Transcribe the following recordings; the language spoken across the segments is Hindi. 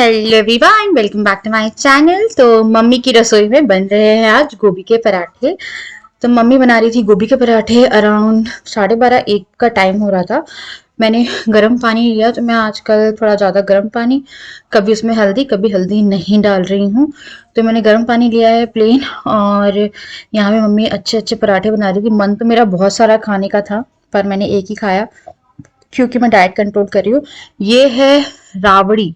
Hello everyone, welcome back to my channel. तो मम्मी की रसोई में बन रहे हैं आज गोभी के पराठे। तो मम्मी बना रही थी गोभी के पराठे। अराउंड 12:30-1 का टाइम हो रहा था। मैंने गर्म पानी लिया, तो मैं आजकल थोड़ा ज़्यादा गर्म पानी, कभी उसमें हल्दी कभी हल्दी नहीं डाल रही हूँ। तो मैंने गर्म पानी लिया है प्लेन, और यहाँ पे मम्मी अच्छे अच्छे पराठे बना रही थी। मन तो मेरा बहुत सारा खाने का था, पर मैंने एक ही खाया क्योंकि मैं डाइट कंट्रोल कर रही हूँ। ये है राबड़ी।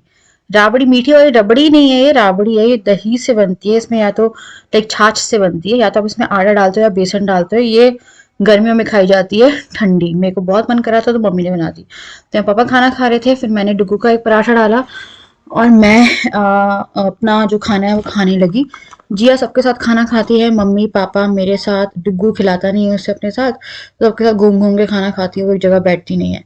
राबड़ी मीठी वाली रबड़ी नहीं है, ये राबड़ी है। ये दही से बनती है। इसमें या तो लाइक छाछ से बनती है, या तो आप इसमें आटा डालते हो या बेसन डालते हो। ये गर्मियों में खाई जाती है ठंडी। मेरे को बहुत मन करा था तो मम्मी ने बना दी। तो पापा खाना खा रहे थे, फिर मैंने डुगू का एक पराठा डाला और मैं अपना जो खाना है वो खाने लगी। जिया सबके साथ खाना खाती है, मम्मी पापा मेरे साथ। डुगू खिलाता नहीं है उसे अपने साथ, तो सबके साथ घूम घूम के खाना खाती है, वो एक जगह बैठती नहीं है।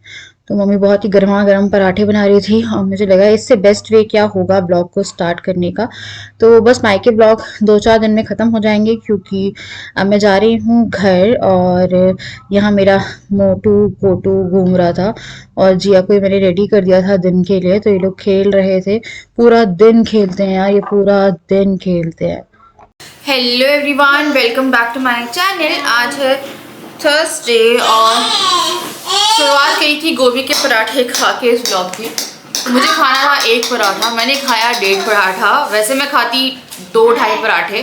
तो मम्मी बहुत ही गर्मा गर्म पराठे बना रही थी, और मुझे लगा इससे बेस्ट वे क्या होगा ब्लॉग को स्टार्ट करने का। तो बस मायके ब्लॉग 2-4 दिन में ख़त्म हो जाएंगे, क्योंकि अब मैं जा रही हूँ घर। और यहाँ मेरा मोटू पोटू घूम रहा था, और जिया को मैंने रेडी कर दिया था दिन के लिए। तो ये लोग खेल रहे थे, पूरा दिन खेलते हैं यार, ये पूरा दिन खेलते हैं। Hello everyone, welcome back to my channel. आज है थर्सडे और शुरुआत करी थी गोभी के पराठे खा के इस ब्लॉग की। तो मुझे खाना था एक पराठा, मैंने खाया 1.5 पराठा। वैसे मैं खाती 2-2.5 पराठे,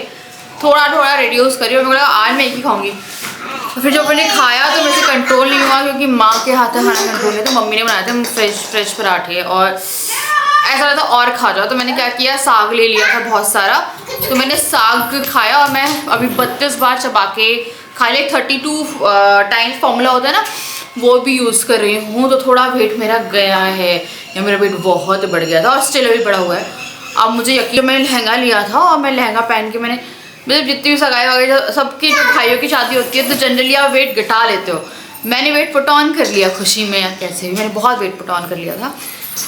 थोड़ा थोड़ा रिड्यूस करी, और मुझे लगा आज मैं एक ही खाऊंगी। तो फिर जब मैंने खाया तो मुझे कंट्रोल नहीं हुआ, क्योंकि माँ के हाथ का खाना कंट्रोल नहीं, तो मम्मी ने बनाए थे फ्रेश पराठे, और ऐसा लगा था और खा जाओ। तो मैंने क्या किया, साग ले लिया था बहुत सारा, तो मैंने साग खाया। और मैं अभी 32 बार चबा के खा लिया। 32 टाइम्स फॉर्मूला होता है ना, वो भी यूज़ कर रही हूँ। तो थोड़ा वेट मेरा गया है, या मेरा वेट बहुत बढ़ गया था, और स्टिल अभी बढ़ा हुआ है। अब मुझे यकीन, मैंने लहंगा लिया था, और मैं लहंगा पहन के मैंने मतलब जितनी भी सगाई वगैरह सबकी जो भाइयों की शादी होती है, तो जनरली आप वेट घटा लेते हो। मैंने वेट पुट ऑन कर लिया खुशी में, या कैसे भी मैंने बहुत वेट पुट ऑन कर लिया था।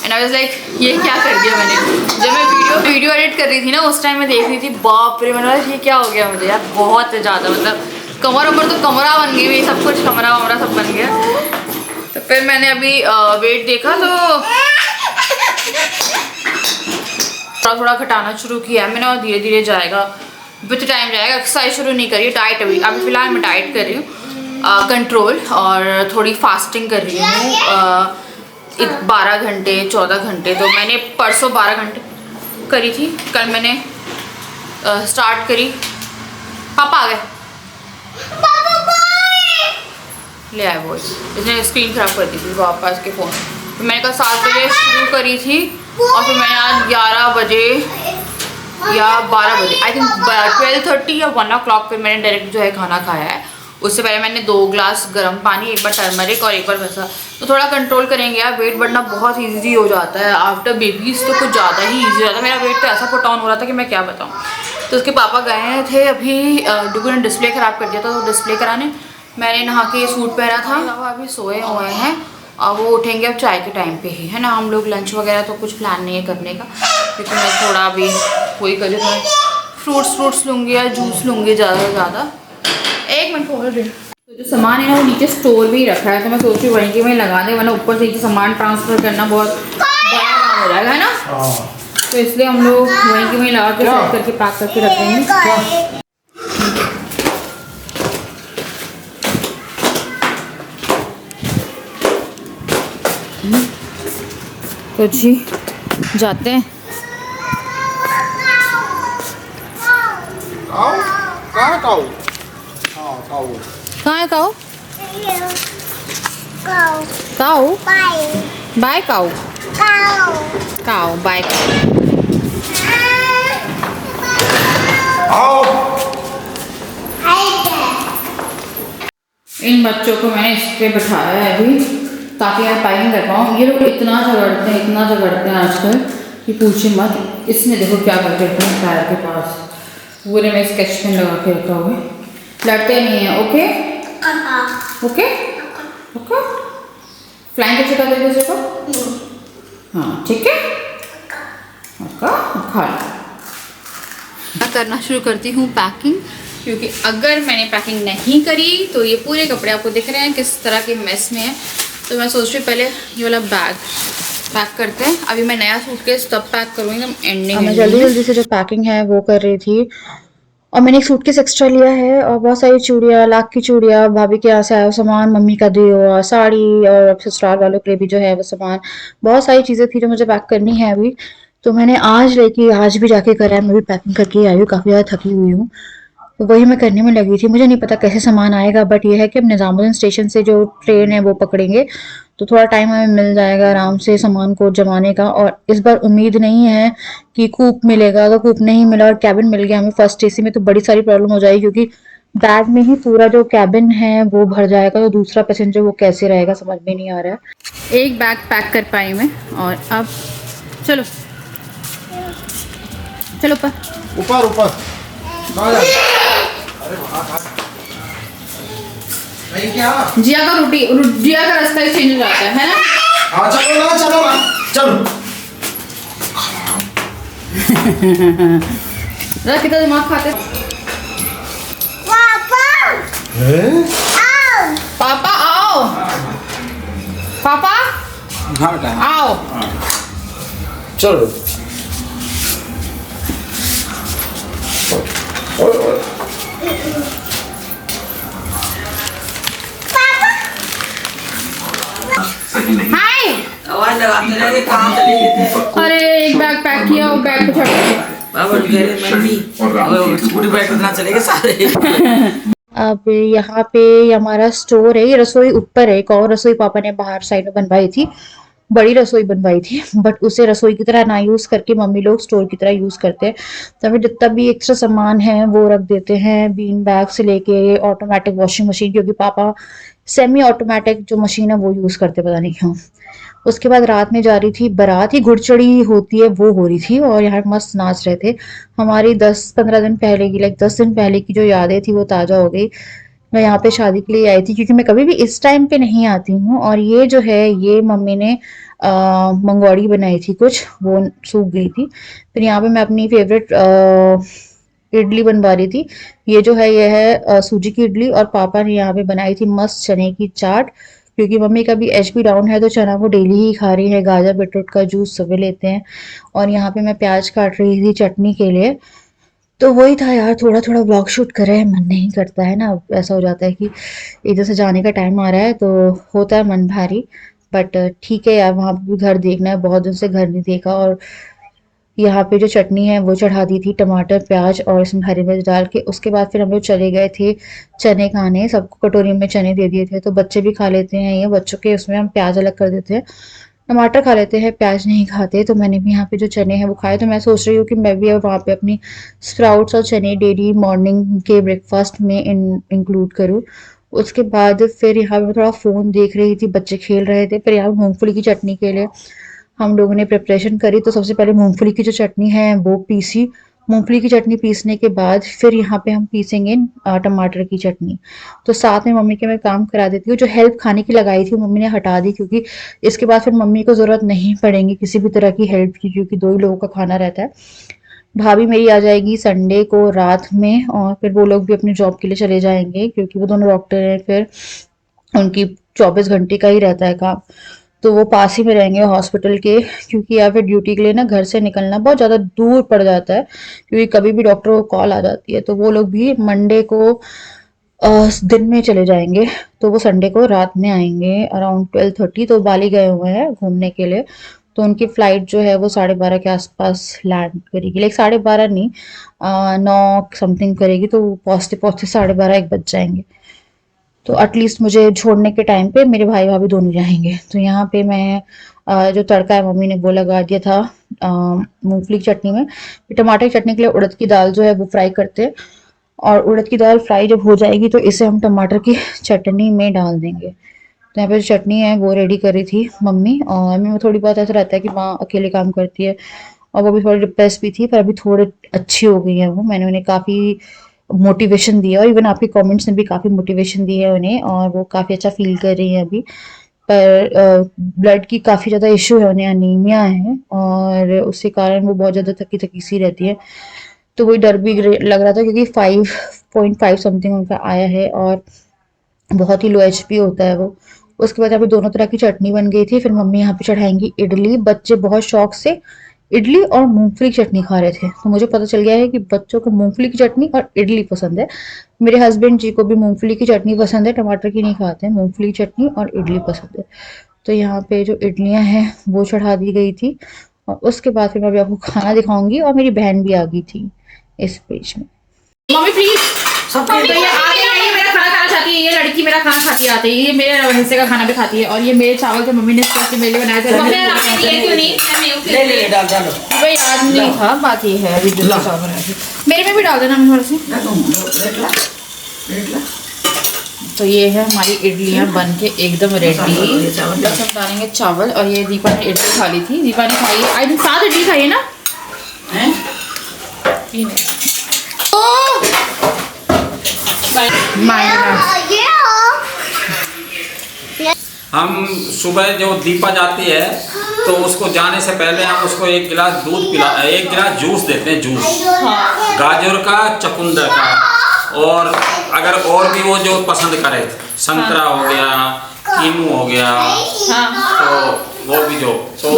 एंड आई वाज लाइक, ये क्या कर दिया मैंने। जब मैं वीडियो एडिट कर रही थी ना, उस टाइम मैं देख रही थी, बाप रे, मैंने ये क्या हो गया मुझे यार, बहुत ज़्यादा। मतलब कमर उमर तो कमरा बन गई मेरी, सब कुछ कमरा वमरा सब बन गया। तो फिर मैंने अभी वेट देखा, तो थोड़ा थोड़ा घटाना शुरू किया मैंने, और धीरे धीरे जाएगा, विथ टाइम जाएगा। एक्सरसाइज शुरू नहीं करी, डाइट अभी फ़िलहाल मैं डाइट कर रही हूँ कंट्रोल, और थोड़ी फास्टिंग कर रही हूँ 12 घंटे 14 घंटे। तो मैंने परसों 12 घंटे करी थी, कल मैंने स्टार्ट करी। पापा आ गए, ले आए वो, इसने स्क्रीन खराब कर दी थी वापस के फ़ोन। तो मैंने कल 7 बजे शुरू करी थी, और फिर मैंने आज 11 बजे या 12 बजे, आई थिंक 12:30 या 1 o'clock पे मैंने डायरेक्ट जो है खाना खाया है। उससे पहले मैंने 2 ग्लास गर्म पानी, एक बार टर्मरिक और एक बार वैसा। तो थोड़ा कंट्रोल करेंगे यार, वेट बढ़ना बहुत ईजी हो जाता है आफ्टर बेबीज़, तो कुछ ज़्यादा ही ईजी हो जाता है। मेरा वेट तो ऐसा पुट ऑन हो रहा था कि मैं क्या बताऊँ। तो उसके पापा गए थे अभी, डुगू ने डिस्प्ले ख़राब कर दिया था, तो डिस्प्ले कराने। मैंने नहा के सूट पहना था, वो अभी सोए हुए हैं, और वो उठेंगे अब चाय के टाइम पे ही, है ना। हम लोग लंच वगैरह तो कुछ प्लान नहीं है करने का, क्योंकि मैं थोड़ा अभी वही कर रही हूँ, फ्रूट्स लूँगी या जूस लूँगी ज़्यादा से ज़्यादा। 1 मिनट हो रही। तो जो सामान है ना, वो नीचे स्टोर में ही रखा है, तो मैं सोच रही हूँ वहीं के वहीं लगा दें, वरना ऊपर से सामान ट्रांसफ़र करना बहुत बड़ा काम हो जाएगा, है ना। तो इसलिए हम लोग वहीं के वहीं लगा के सेट करके पैक करके रख देंगे। तो जी जाते हैं। कहाँ है काऊ? कहाँ है काऊ? काऊ बाय काऊ, काऊ बाय काऊ। इन बच्चों को मैंने इस पे बिठाया है अभी, ताकि मैं पैकिंग कर पाऊँ। ये लोग इतना झगड़ते हैं आजकल कि पूछे मत। इसने देखो क्या करके रखा है पैर के पास, पूरे में स्केच पेन लगा के रखा हुआ है। लड़ते नहीं हैं, ओके ओके ओके। फ्लाइंग कैसे कर देते उसे को? हाँ ठीक है, खा करना शुरू करती हूँ पैकिंग, क्योंकि अगर मैंने पैकिंग नहीं करी तो ये पूरे कपड़े आपको दिख रहे हैं किस तरह के मेस में है। तो मैं सोच रही हूँ पहले ये वाला बैग पैक करते हैं। अभी मैं नया सूटकेस तब पैक करूँगी एकदम एंडिंग। मैं जल्दी जल्दी से जो पैकिंग है वो कर रही थी, और मैंने एक सूटकेस एक्स्ट्रा लिया है और बहुत सारी चूड़ियाँ, लाख की चूड़ियाँ, भाभी के यहाँ से आया हुआ सामान, मम्मी का दिया, साड़ी, और ससुराल वालों के लिए भी जो है वो सामान, बहुत सारी चीज़ें थी जो मुझे पैक करनी है अभी। तो मैंने आज भी जाके करा है, मैं भी पैकिंग करके आई हूँ, काफ़ी ज़्यादा थकी हुई हूँ। तो वही मैं करने में लगी थी। मुझे नहीं पता कैसे सामान आएगा, बट ये है कि हम निज़ामुद्दीन स्टेशन से जो ट्रेन है वो पकड़ेंगे, तो थोड़ा टाइम हमें मिल जाएगा आराम से सामान को जमाने का। और इस बार उम्मीद नहीं है कि कूप मिलेगा। अगर कूप नहीं मिला और कैबिन मिल गया हमें फर्स्ट एसी में, तो बड़ी सारी प्रॉब्लम हो जाएगी, क्योंकि बैग में ही पूरा जो कैबिन है वो भर जाएगा। तो दूसरा पैसेंजर वो कैसे रहेगा, समझ में नहीं आ रहा है। एक बैग पैक कर पाई मैं, और अब चलो चलो ऊपर ऊपर जिया का जिया का रास्ता ही चेंज हो जाता है ना। हाँ चलो ना, चलो ना, चलो। कितना दिमाग खाते पापा। आओ पापा, आओ पापा, हाँ बेटा आओ, चलो। हाय, आवाज लगाते रहे, कहाँ चले गए थे? अरे एक बैग पैक किया और बैग पे छोड़ चलेंगे सारे। अब यहाँ पे हमारा स्टोर है, ये रसोई ऊपर है, एक और रसोई पापा ने बाहर साइड में बनवाई थी, बड़ी रसोई बनवाई थी, बट उसे रसोई की तरह ना यूज करके मम्मी लोग स्टोर की तरह यूज करते हैं। तो हमें जितना भी एक्स्ट्रा सामान है वो रख देते हैं, बीन बैग से लेके ऑटोमेटिक वॉशिंग मशीन, क्योंकि पापा सेमी ऑटोमेटिक जो मशीन है वो यूज करते, पता नहीं क्यों। उसके बाद रात में जा रही थी बारात, ही घुड़चड़ी होती है वो हो रही थी, और यहाँ मस्त नाच रहे थे। हमारी 10-15 दिन पहले की, लाइक 10 दिन पहले की जो यादें थी वो ताजा हो गई। मैं यहाँ पे शादी के लिए आई थी, क्योंकि मैं कभी भी इस टाइम पे नहीं आती हूँ। और ये जो है ये मम्मी ने मंगौड़ी बनाई थी कुछ, वो सूख गई थी। फिर यहाँ पे मैं अपनी फेवरेट इडली बनवा रही थी। ये जो है ये है सूजी की इडली, और पापा ने यहाँ पे बनाई थी मस्त चने की चाट, क्योंकि मम्मी का भी एचपी डाउन है तो चना वो डेली ही खा रही है। गाजर बीटरूट का जूस सुबह लेते हैं। और यहाँ पे मैं प्याज काट रही थी चटनी के लिए। तो वही था यार, थोड़ा थोड़ा व्लॉग शूट कर रहे हैं, मन नहीं करता है ना, ऐसा हो जाता है कि इधर से जाने का टाइम आ रहा है तो होता है मन भारी। बट ठीक है यार, वहाँ पे भी घर देखना है, बहुत दिन से घर नहीं देखा। और यहाँ पे जो चटनी है वो चढ़ा दी थी, टमाटर प्याज और इसमें हरी मिर्च डाल के। उसके बाद फिर हम लोग चले गए थे चने खाने, सबको कटोरी में चने दे दिए थे, तो बच्चे भी खा लेते हैं ये, बच्चों के उसमें हम प्याज अलग कर देते हैं, टमाटर खा लेते हैं, प्याज नहीं खाते। तो मैंने भी यहाँ पे जो चने हैं वो खाए। तो मैं सोच रही हूँ कि मैं भी अब वहाँ पे अपनी स्प्राउट्स और चने डेली मॉर्निंग के ब्रेकफास्ट में इंक्लूड करूँ। उसके बाद फिर यहाँ पे मैं थोड़ा फ़ोन देख रही थी, बच्चे खेल रहे थे। फिर यहाँ मूंगफली की चटनी के लिए हम लोगों ने प्रिपरेशन करी। तो सबसे पहले मूंगफली की जो चटनी है वो पीसी। मूंगफली की चटनी पीसने के बाद फिर यहाँ पे हम पीसेंगे टमाटर की चटनी। तो साथ में मम्मी के मैं काम करा देती हूँ। जो हेल्प खाने की लगाई थी मम्मी ने हटा दी, क्योंकि इसके बाद फिर मम्मी को ज़रूरत नहीं पड़ेगी किसी भी तरह की हेल्प की, क्योंकि 2 ही लोगों का खाना रहता है। भाभी मेरी आ जाएगी संडे को रात में, और फिर वो लोग भी अपनी जॉब के लिए चले जाएंगे, क्योंकि वो दोनों डॉक्टर हैं। फिर उनकी 24 घंटे का ही रहता है काम, तो वो पास ही में रहेंगे हॉस्पिटल के। क्योंकि या फिर ड्यूटी के लिए ना घर से निकलना बहुत ज़्यादा दूर पड़ जाता है, क्योंकि कभी भी डॉक्टर को कॉल आ जाती है। तो वो लोग भी मंडे को दिन में चले जाएंगे, तो वो संडे को रात में आएंगे अराउंड 12:30। तो बाली गए हुए हैं घूमने के लिए। तो उनकी फ्लाइट जो है वो 12:30 के आसपास लैंड करेगी, लाइक 12:30 नहीं, 9 समथिंग करेगी। तो पहुँचते पहुँचते 12:30-1 बज जाएंगे। तो एटलीस्ट मुझे छोड़ने के टाइम पे मेरे भाई भाभी दोनों जाएंगे। तो यहाँ पे मैं जो तड़का है मम्मी ने वो लगा दिया था मूंगफली की चटनी में। टमाटर की चटनी के लिए उड़द की दाल जो है वो फ्राई करते हैं, और उड़द की दाल फ्राई जब हो जाएगी तो इसे हम टमाटर की चटनी में डाल देंगे। तो यहाँ पे जो चटनी है वो रेडी करी थी मम्मी। और मम्मी में थोड़ी बहुत ऐसा रहता है कि माँ अकेले काम करती है, और वो भी थोड़ी डिप्रेस भी थी, पर अभी थोड़े अच्छी हो गई है वो। मैंने उन्हें काफ़ी मोटिवेशन दिया, और इवन आपके कमेंट्स ने भी काफ़ी मोटिवेशन दी है उन्हें, और वो काफ़ी अच्छा फील कर रही है अभी। पर ब्लड की काफ़ी ज़्यादा इशू है उन्हें, अनीमिया है, और उसके कारण वो बहुत ज़्यादा थकी थकी सी रहती है। तो वही डर भी लग रहा था, क्योंकि 5.5 समथिंग उनका आया है, और बहुत ही लो एचपी होता है वो। उसके बाद यहाँ पे दोनों तरह की चटनी बन गई थी। फिर मम्मी यहाँ पे चढ़ाएंगी इडली। बच्चे बहुत शौक से इडली और मूंगफली की चटनी खा रहे थे, तो मुझे पता चल गया है कि बच्चों को मूंगफली की चटनी और इडली पसंद है। मेरे हस्बैंड जी को भी मूंगफली की चटनी पसंद है, टमाटर की नहीं खाते हैं, मूंगफली की चटनी और इडली पसंद है। तो यहाँ पे जो इडलियां हैं वो चढ़ा दी गई थी, और उसके बाद फिर मैं अभी आपको खाना दिखाऊंगी। और मेरी बहन भी आ गई थी इस पेज में। मम्मी प्लीज, तो ये आगे नहीं मेरा खाना खाना चाहती है, ये लड़की मेरा खाना खाती आती है, ये मेरे हिस्से का खाना भी खाती है। और ये मेरे चावल जो मम्मी ने स्पेशली मेरे लिए बनाए थे, ले ले डाल डालो। भाई याद नहीं था, बात ये है अभी जो चावल बनाए थे मेरे में भी डाल देना थोड़ा सा। तो ये है हमारी इडलियां बन के एकदम रेडी। बस हम डालेंगे चावल। और ये दीपा ने इडली खा ली थी, दीपा ने खाई है आई थिंक 7 इडली खाई है ना। हम सुबह जो दीपा जाती है तो उसको जाने से पहले हम उसको 1 गिलास दूध पिला, 1 गिलास जूस देते हैं, जूस गाजर का, चुकंदर का, और अगर और भी वो जो पसंद करे, संतरा हो गया, कीनू हो गया, तो वो भी जो तो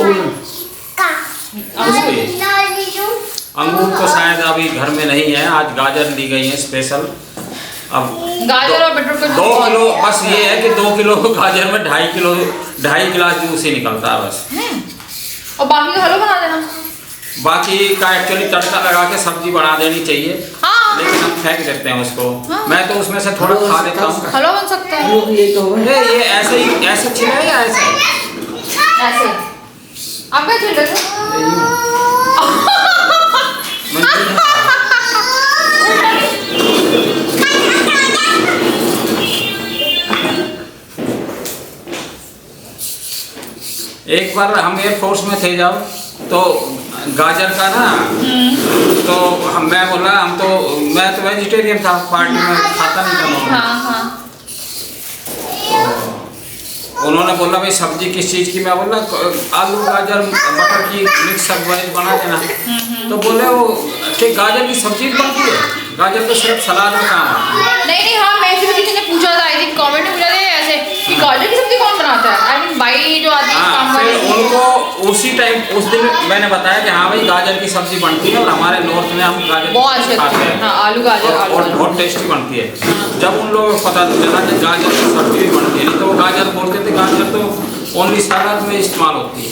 अंगूर तो शायद अभी घर में नहीं है, आज गाजर ली गई है स्पेशल। अब गाजर और बीटरूट का 2 किलो, बस ये है कि 2 किलो गाजर में 2.5 गिलास जूस ही निकलता है बस। और बाकी का हलवा बना देना। बाकी का एक्चुअली तड़का लगा के सब्जी बना देनी चाहिए, लेकिन हम फेंक देते हैं उसको। मैं तो उसमें से थोड़ा खा लेता हूँ। हलवा बन सकता है ये ऐसे ही, ऐसे छिला या ऐसे ऐसे। आप क्या खेल रहे थे? एक बार हम एयरफोर्स में थे जब, तो गाजर का ना, तो मैं बोला मैं तो वेजिटेरियन था, पार्टी में खाता नहीं था। उन्होंने बोला भाई सब्जी किस चीज़ की, मैं बोला आलू गाजर मटर की मिक्स वेज बना देना। तो बोले वो कि गाजर की सब्जी बनती है, गाजर तो सिर्फ सलाद में काम है। नहीं हाँ, मैं से किसी ने पूछा था, आई थिंक कमेंट में पूछा था ऐसे कि गाजर की सब्जी कौन बनाता है। आई मीन भाई जो आदमी काम कर रहे हैं उनको उसी टाइम उस दिन मैंने बताया कि हाँ भाई गाजर की सब्जी बनती है, और हमारे नॉर्थ में हम गाजर बहुत अच्छे खाते हैं। हाँ, आलू गाजर और बहुत टेस्टी बनती है। जब उन लोगों को पता चला कि गाजर की सब्जी भी बनती है, नहीं तो वो गाजर बोलते थे गाजर तो ओनली सलाद में इस्तेमाल होती है।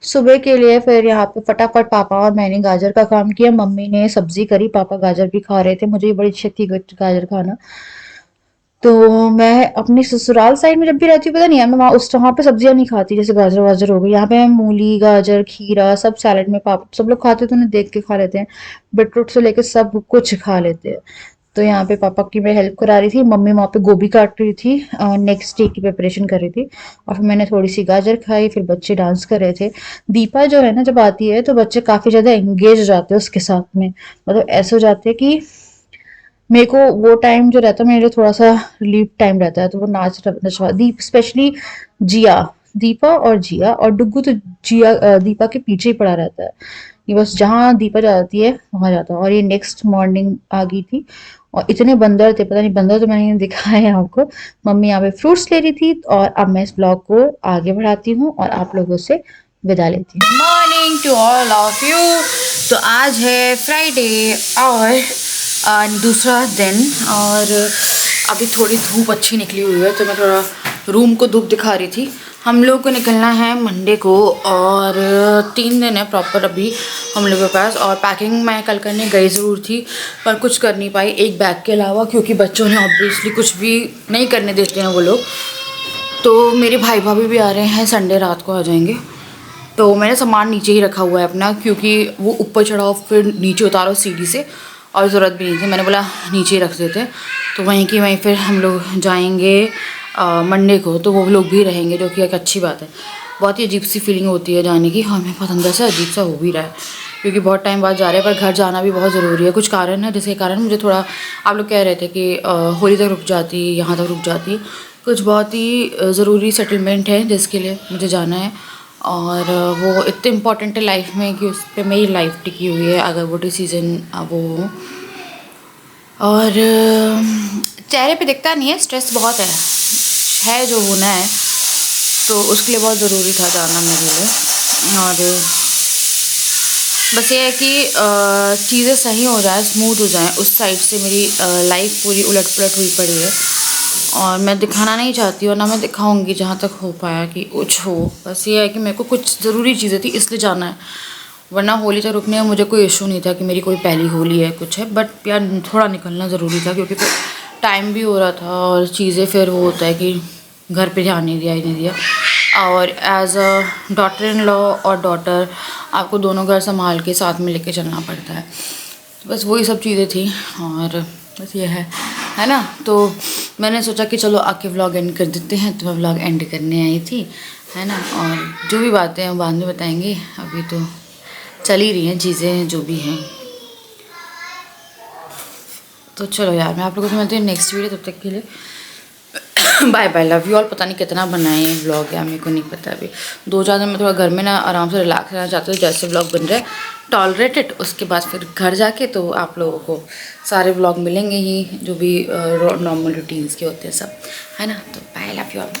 सुबह के लिए फिर यहाँ पे फटाफट पापा और मैंने गाजर का काम किया, मम्मी ने सब्जी करी, पापा गाजर भी खा रहे थे। मुझे बड़ी इच्छा थी गाजर खाना, तो मैं अपनी ससुराल साइड में जब भी रहती हूँ, पता नहीं है, मैं वहाँ पे सब्जियां नहीं खाती, जैसे गाजर वाजर हो गई। यहाँ पे मूली गाजर खीरा सब सैलेड में पापा सब लोग खाते हैं, तो उन्हें देख के खा लेते हैं। बीटरूट से लेके सब कुछ खा लेते हैं। तो यहाँ पे पापा की मैं हेल्प करा रही थी, मम्मी वहाँ पे गोभी काट रही थी और नेक्स्ट डे की प्रिपरेशन कर रही थी। और फिर मैंने थोड़ी सी गाजर खाई, फिर बच्चे डांस कर रहे थे। दीपा जो है ना, जब आती है तो बच्चे काफी ज्यादा एंगेज हो जाते हैं उसके साथ में, मतलब ऐसे हो जाते हैं कि मेरे को वो टाइम जो रहता है मेरे लिए थोड़ा सा रिलीफ टाइम रहता है। तो वो नचवा स्पेशली दीपा और जिया और डुग्गू, तो दीपा के पीछे ही पड़ा रहता है। ये बस जहाँ दीपा जाती है वहां जाता है। और ये नेक्स्ट मॉर्निंग आ गई थी और इतने बंदर थे, पता नहीं, बंदर तो मैंने दिखाया है आपको। मम्मी यहाँ पे फ्रूट्स ले रही थी। और अब मैं इस ब्लॉग को आगे बढ़ाती हूँ और आप लोगों से विदा लेती हूँ। Morning to all of you. तो आज है फ्राइडे और दूसरा दिन, और अभी थोड़ी धूप अच्छी निकली हुई है, तो मैं थोड़ा रूम को धूप दिखा रही थी। हम लोग को निकलना है मंडे को, और 3 दिन है प्रॉपर अभी हम लोगों के पास। और पैकिंग मैं कल करने गई ज़रूर थी, पर कुछ कर नहीं पाई एक बैग के अलावा, क्योंकि बच्चों ने ऑब्वियसली कुछ भी नहीं करने देते हैं वो लोग। तो मेरे भाई भाभी भी आ रहे हैं, संडे रात को आ जाएंगे। तो मैंने सामान नीचे ही रखा हुआ है अपना, क्योंकि वो ऊपर चढ़ाओ फिर नीचे उतारो सीढ़ी से, और ज़रूरत भी नहीं थी। मैंने बोला नीचे ही रख देते। तो वहीं की वहीं फिर हम लोग जाएंगे मंडे को, तो वो लोग भी रहेंगे, जो कि एक अच्छी बात है। बहुत ही अजीब सी फीलिंग होती है जाने की, हमें बहुत अंदर से अजीब सा हो भी रहा है, क्योंकि बहुत टाइम बाद जा रहे हैं। पर घर जाना भी बहुत ज़रूरी है, कुछ कारण है जिसके कारण मुझे थोड़ा, आप लोग कह रहे थे कि होली तक रुक जाती, यहाँ तक रुक जाती। कुछ बहुत ही ज़रूरी सेटलमेंट है जिसके लिए मुझे जाना है, और वो इतने इम्पॉर्टेंट है लाइफ में कि उस पर मेरी लाइफ टिकी हुई है, अगर वो डिसीज़न वो हो। और चेहरे पे दिखता नहीं है, स्ट्रेस बहुत है, है जो होना है, तो उसके लिए बहुत ज़रूरी था जाना मेरे लिए। और बस ये है कि चीज़ें सही हो जाए, स्मूथ हो जाएं। उस साइड से मेरी लाइफ पूरी उलट पुलट हुई पड़ी है और मैं दिखाना नहीं चाहती और ना मैं दिखाऊंगी जहाँ तक हो पाया कि कुछ हो। बस ये है कि मेरे को कुछ ज़रूरी चीज़ें थी इसलिए जाना है, वरना होली तक रुकने में मुझे कोई इशू नहीं था कि मेरी कोई पहली होली है कुछ है, बट यार थोड़ा निकलना ज़रूरी था क्योंकि फिर टाइम भी हो रहा था और चीज़ें फिर वो होता है कि घर पे ध्यान नहीं दिया ही नहीं दिया। और as a daughter in law और डॉटर आपको दोनों घर संभाल के साथ में लेके चलना पड़ता है। तो बस वही सब चीज़ें थी और बस ये है ना। तो मैंने सोचा कि चलो आके व्लॉग एंड कर देते हैं, तो मैं व्लॉग एंड करने आई थी, है ना। और जो भी बातें हैं बाद में बताएंगे, अभी तो चल ही रही हैं चीज़ें जो भी हैं। तो चलो यार, मैं आप लोगों को मिलती हूँ नेक्स्ट वीडियो, तब तक के लिए bye bye, love you all. पता नहीं कितना बनाए व्लॉग या मेरे को नहीं पता। अभी 2-4 दिन में थोड़ा घर में ना आराम से रिलैक्स रहना चाहते हो, जैसे व्लॉग बन रहे हैं टॉलरेटेड। उसके बाद फिर घर जाके तो आप लोगों को सारे व्लॉग मिलेंगे ही, जो भी नॉर्मल रूटीन्स के होते हैं सब, है ना। तो बाय, लव यू ऑल।